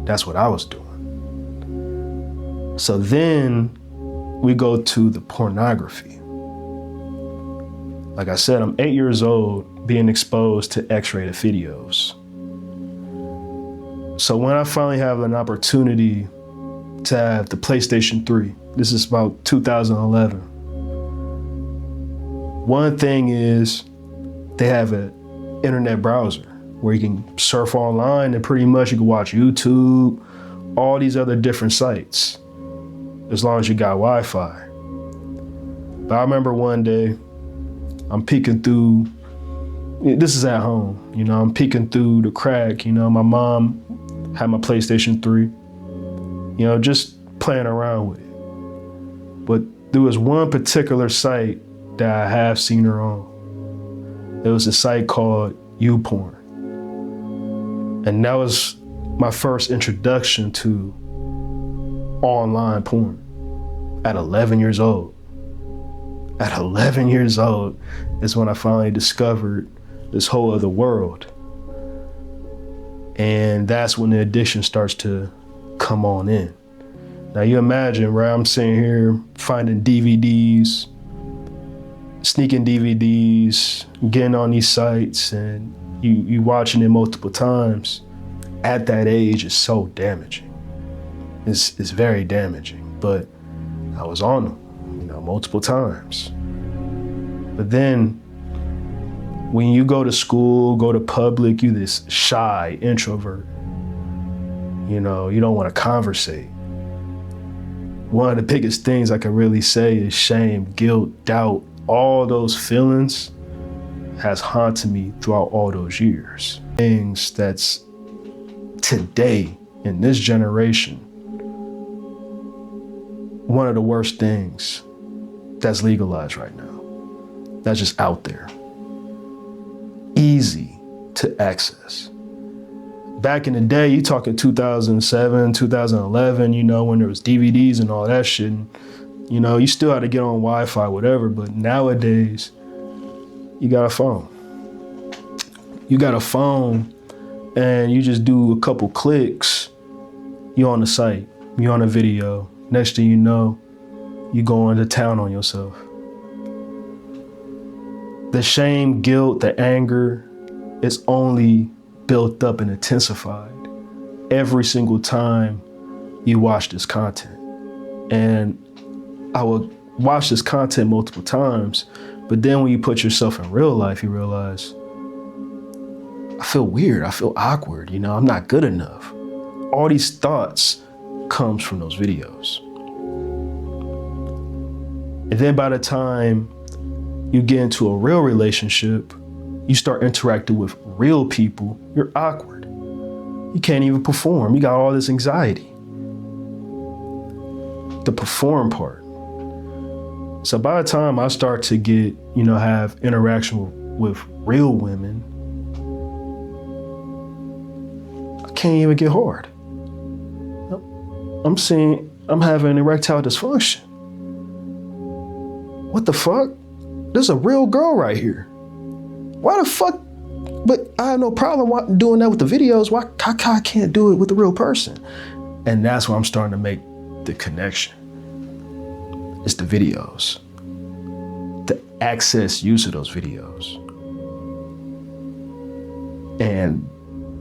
That's what I was doing. So then we go to the pornography. Like I said, I'm 8 years old being exposed to X-rated videos. So when I finally have an opportunity to have the PlayStation 3, this is about 2011. One thing is they have an internet browser where you can surf online and pretty much you can watch YouTube, all these other different sites, as long as you got Wi-Fi. But I remember one day, I'm peeking through, this is at home, I'm peeking through the crack, my mom had my PlayStation 3, just playing around with it. But there was one particular site that I have seen her on. There was a site called YouPorn. And that was my first introduction to online porn at 11 years old. At 11 years old is when I finally discovered this whole other world. And that's when the addiction starts to come on in. Now you imagine, right? I'm sitting here finding DVDs, sneaking DVDs, getting on these sites, and you watching it multiple times. At that age, it's so damaging. It's very damaging, but I was on them, multiple times. But then when you go to school, go to public, you this shy introvert. You don't want to conversate. One of the biggest things I can really say is shame, guilt, doubt, all those feelings has haunted me throughout all those years. Things that's today, in this generation, one of the worst things that's legalized right now. That's just out there. Easy to access. Back in the day, you talking 2007, 2011, when there was DVDs and all that shit. You still had to get on Wi-Fi, whatever, but nowadays, you got a phone. You got a phone and you just do a couple clicks, you're on the site, you're on a video. Next thing you know, you go into town on yourself. The shame, guilt, the anger is only built up and intensified every single time you watch this content. And I would watch this content multiple times, but then when you put yourself in real life, you realize, I feel weird, I feel awkward, I'm not good enough. All these thoughts comes from those videos. And then by the time you get into a real relationship, you start interacting with real people, you're awkward. You can't even perform. You got all this anxiety. The perform part. So by the time I start to get, have interaction with real women, I can't even get hard. I'm having erectile dysfunction. What the fuck? There's a real girl right here. Why the fuck? But I have no problem doing that with the videos. Why I can't do it with the real person? And that's where I'm starting to make the connection. It's the videos. The access use of those videos. And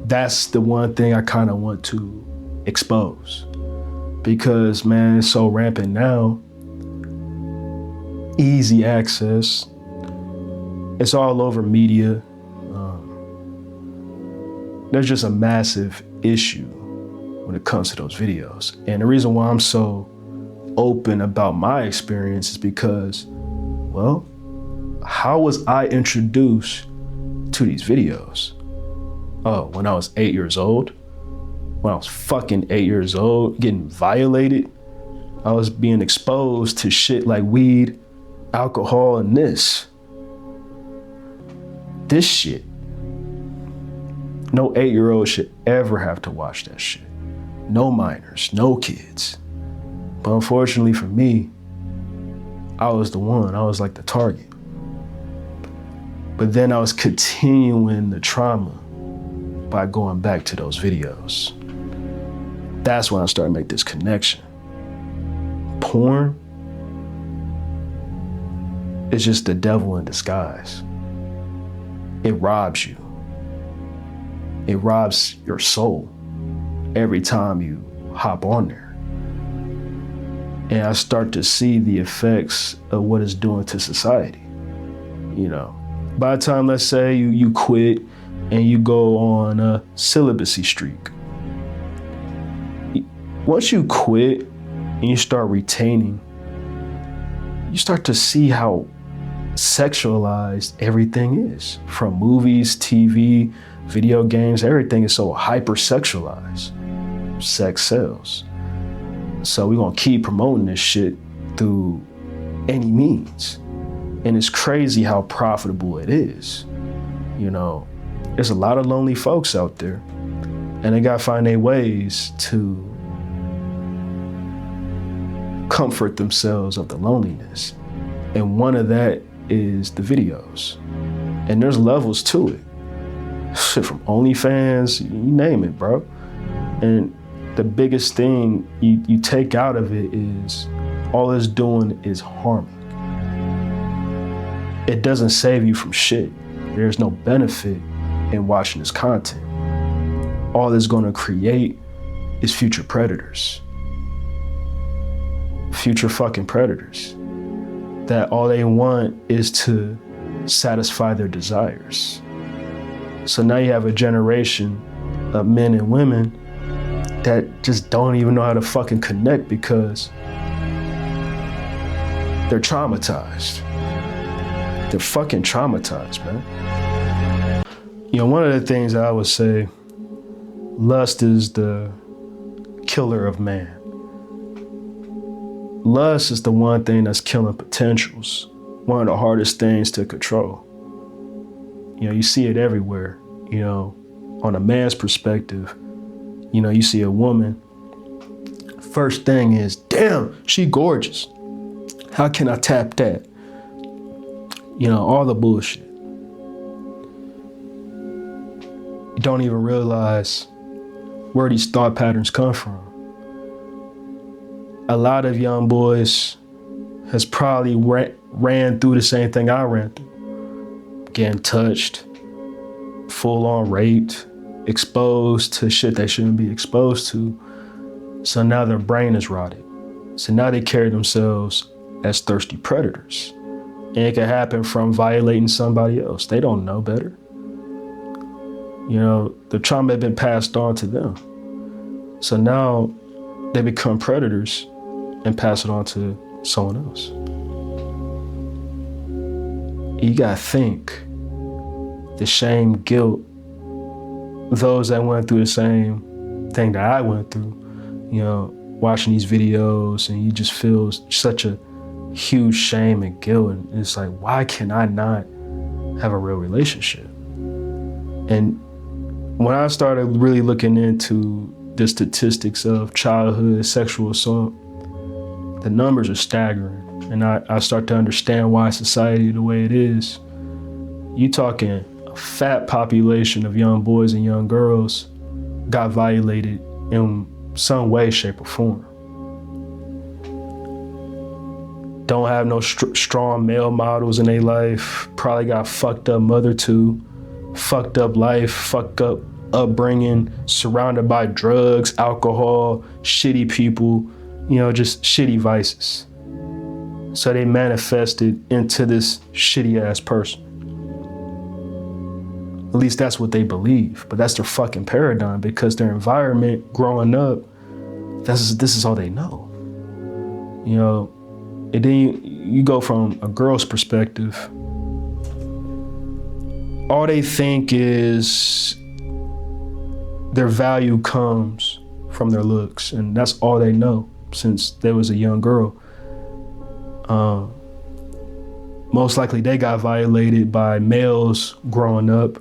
that's the one thing I kind of want to expose. Because, man, it's so rampant now. Easy access. It's all over media. There's just a massive issue when it comes to those videos. And the reason why I'm so open about my experience is because, well, how was I introduced to these videos? Oh, when I was 8 years old? When I was fucking 8 years old, getting violated? I was being exposed to shit like weed, alcohol, and this shit. No 8-year-old should ever have to watch that shit. No minors, no kids. But unfortunately for me, I was the one. I was like the target. But then I was continuing the trauma by going back to those videos. That's when I started to make this connection. Porn is just the devil in disguise. It robs you. It robs your soul every time you hop on there. And I start to see the effects of what it's doing to society. You know, by the time, let's say you quit and you go on a celibacy streak. Once you quit and you start retaining, you start to see how sexualized everything is. From movies, TV, video games, everything is so hyper-sexualized. Sex sells. So we're gonna keep promoting this shit through any means. And it's crazy how profitable it is. You know, there's a lot of lonely folks out there, and they gotta find their ways to comfort themselves of the loneliness. And one of that is the videos. And there's levels to it. Shit, from OnlyFans, you name it, bro. And the biggest thing you take out of it is all it's doing is harming. It doesn't save you from shit. There's no benefit in watching this content. All it's gonna create is future predators. Future fucking predators. That all they want is to satisfy their desires. So now you have a generation of men and women that just don't even know how to fucking connect because they're traumatized. They're fucking traumatized, man. You know, one of the things I would say, lust is the killer of man. Lust is the one thing that's killing potentials. One of the hardest things to control. You know, you see it everywhere. You know, on a man's perspective, you know, you see a woman, first thing is, damn, she gorgeous. How can I tap that? You know, all the bullshit. You don't even realize where these thought patterns come from. A lot of young boys has probably ran through the same thing I ran through. Getting touched, full on raped, exposed to shit they shouldn't be exposed to. So now their brain is rotted. So now they carry themselves as thirsty predators. And it can happen from violating somebody else. They don't know better. You know, the trauma had been passed on to them. So now they become predators and pass it on to someone else. You gotta think the shame, guilt, those that went through the same thing that I went through, you know, watching these videos, and you just feel such a huge shame and guilt. And it's like, why can I not have a real relationship? And when I started really looking into the statistics of childhood sexual assault, the numbers are staggering. And I start to understand why society the way it is. You talking a fat population of young boys and young girls got violated in some way, shape, or form. Don't have no strong male models in their life. Probably got fucked up mother too. Fucked up life, fucked up upbringing, surrounded by drugs, alcohol, shitty people, you know, just shitty vices. So they manifested into this shitty ass person. At least that's what they believe, but that's their fucking paradigm because their environment growing up, this is all they know. You know, and then you go from a girl's perspective, all they think is their value comes from their looks, and that's all they know since they was a young girl. Most likely they got violated by males growing up,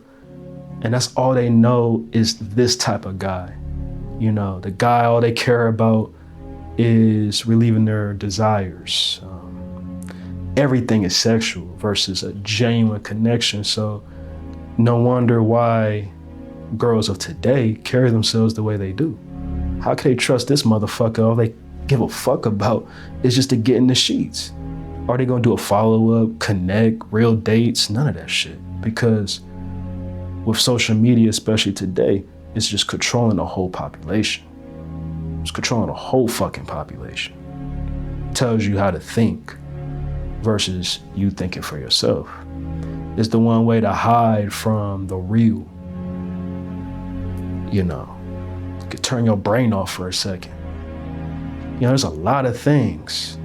and that's all they know is this type of guy. You know, the guy, all they care about is relieving their desires. Everything is sexual versus a genuine connection. So no wonder why girls of today carry themselves the way they do. How can they trust this motherfucker? All they give a fuck about is just to get in the sheets. Are they gonna do a follow-up, connect, real dates? None of that shit. Because with social media, especially today, it's just controlling the whole population. It's controlling the whole fucking population. Tells you how to think versus you thinking for yourself. It's the one way to hide from the real. You know, you could turn your brain off for a second. You know, there's a lot of things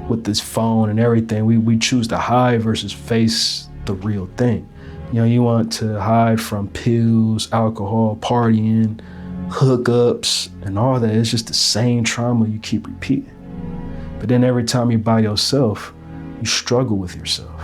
with this phone and everything. We choose to hide versus face the real thing. You know, you want to hide from pills, alcohol, partying, hookups, and all that. It's just the same trauma you keep repeating. But then every time you're by yourself, you struggle with yourself.